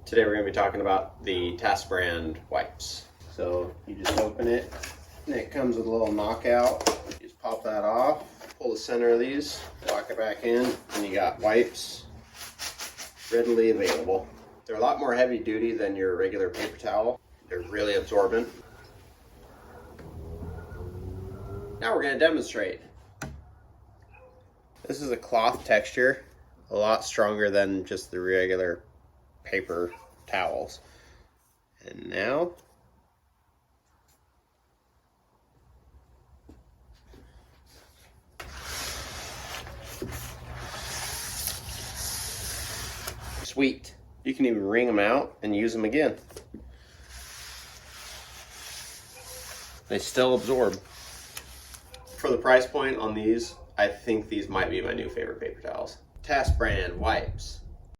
Today we're going to be talking about the TaskBrand wipes. So you just open it and it comes with a little knockout. You just pop that off, pull the center of these, lock it back in, and you got wipes readily available. They're a lot more heavy duty than your regular paper towel. They're really absorbent. Now we're going to demonstrate. This is a cloth texture, a lot stronger than just the regular paper towels. And now sweet. You can even wring them out and use them again. They still absorb. For the price point on these, I think these might be my new favorite paper towels. TaskBrand wipes.